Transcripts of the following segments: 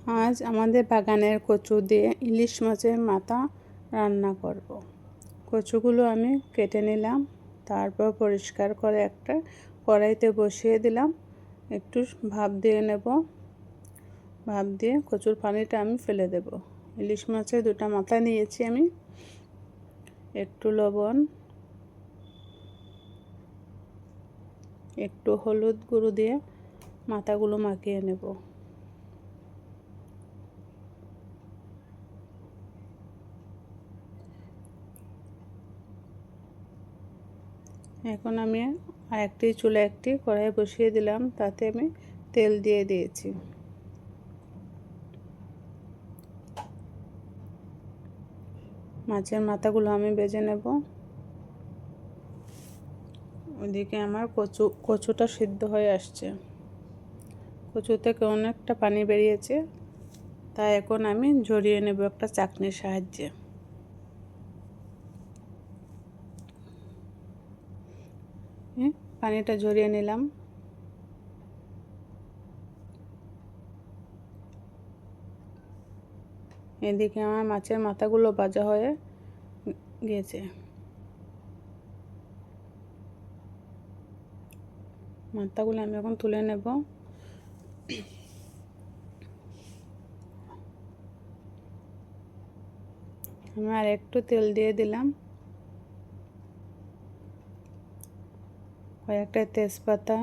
আজ আমাদের বাগানের কচু দিয়ে ইলিশ মাছের মাথা রান্না করব। কচুগুলো আমি কেটে নিলাম, তারপর পরিষ্কার করে একটা কড়াইতে বসিয়ে দিলাম। একটু ভাপ দিয়ে নেব। ভাপ দিয়ে কচুর পানিটা আমি ফেলে দেব। ইলিশ মাছের দুটো মাথা নিয়েছি আমি। একটু লবণ, একটু হলুদ গুঁড়ো দিয়ে মাথাগুলো মাখিয়ে নেব। এখন আমি আরেকটি চুলায় একটি কড়াই বসিয়ে দিলাম, তাতে আমি তেল দিয়ে দিয়েছি। মাছের মাথাগুলো আমি ভেজে নেব। ওদিকে আমার কচুটা সিদ্ধ হয়ে আসছে। কচু থেকে অনেকটা পানি বেরিয়েছে, তাই এখন আমি ঝরিয়ে নেব একটা চাকনির সাহায্যে। পানিটা ঝরিয়ে নিলাম। এদিকে আমার মাছের মাথাগুলো ভাজা হয়ে গিয়েছে। মাথাগুলো আমি এখন তুলে নেব। আমি আর একটু তেল দিয়ে দিলাম, কয়েকটা তেজপাতা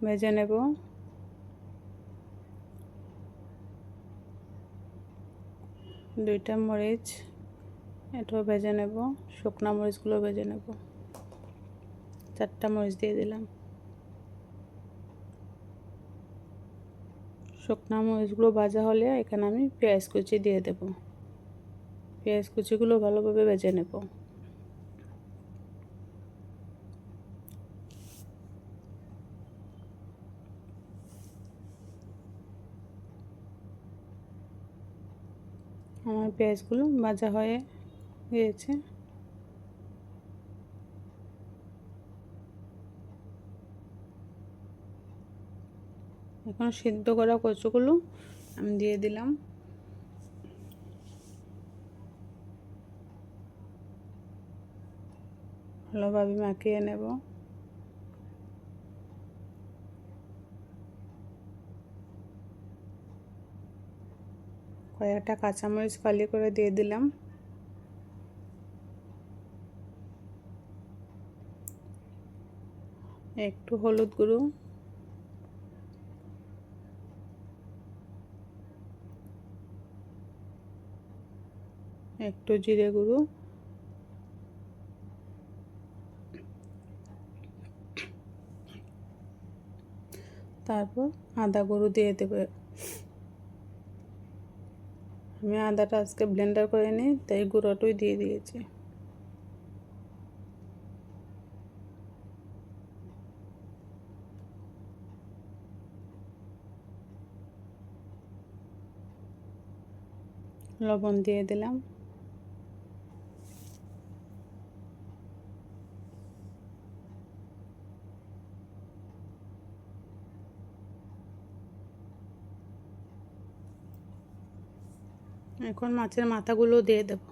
ভেজে নেব। দুইটা মরিচ এটাও ভেজে নেব। শুকনো মরিচগুলো ভেজে নেব। 4টা মরিচ দিয়ে দিলাম। শুকনো মরিচগুলো ভাজা হলে এখানে আমি পেঁয়াজ কুচি দিয়ে দেব। পেঁয়াজ কুচিগুলো ভালোভাবে ভেজে নেব। আমার পেঁয়াজগুলো ভাজা হয়ে গিয়েছে। এখন সিদ্ধ করা কচুগুলো আমি দিয়ে দিলাম। ভালোভাবে মাখিয়ে নেব। কয়েকটা কাঁচামরিচ ফালি করে দিয়ে দিলাম। একটু হলুদ গুঁড়ো, একটু জিরে গুঁড়ো, তারপর আদা গুঁড়ো দিয়ে দেবে। আমি আদাটা আজকে ব্লেন্ডার করে নিই, তাই গুঁড়োটাই দিয়ে দিয়েছি। লবণ দিয়ে দিলাম। এখন মাছের মাথাগুলো দিয়ে দেব।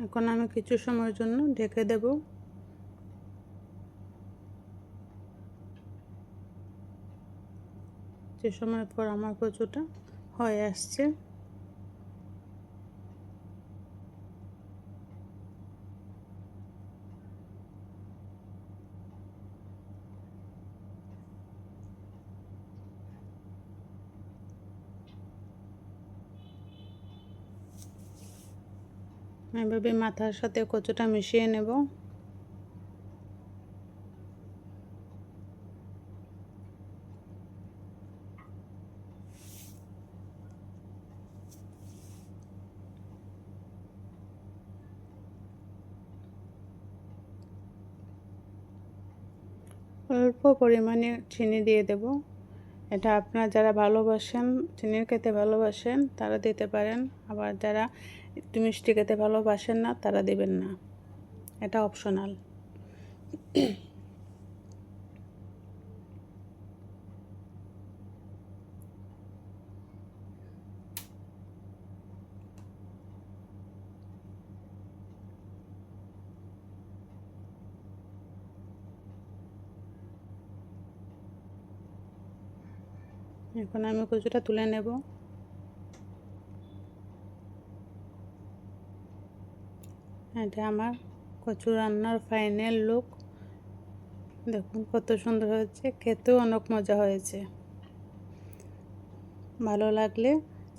এখন আমি কিছু সময়ের জন্য ঢেকে দেব। যে সময় পর আমার কচুটা হয়ে আসছে। এভাবে মাথার সাথে কচুটা মিশিয়ে নেব। অল্প পরিমাণে চিনি দিয়ে দেব। এটা আপনারা যারা ভালোবাসেন, চিনির খেতে ভালোবাসেন তারা দিতে পারেন, আবার যারা একটু মিষ্টি খেতে ভালোবাসেন না তারা দিবেন না, এটা অপশনাল। এখন আমি কচুটা তুলে নেব। এটা আমার কচু রান্নার ফাইনাল লুক। দেখুন কত সুন্দর হয়েছে, খেতেও অনেক মজা হয়েছে। ভালো লাগলে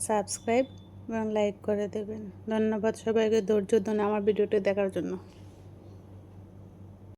সাবস্ক্রাইব এবং লাইক করে দেবেন। ধন্যবাদ সবাইকে ধৈর্য ধরে আমার ভিডিওটি দেখার জন্য।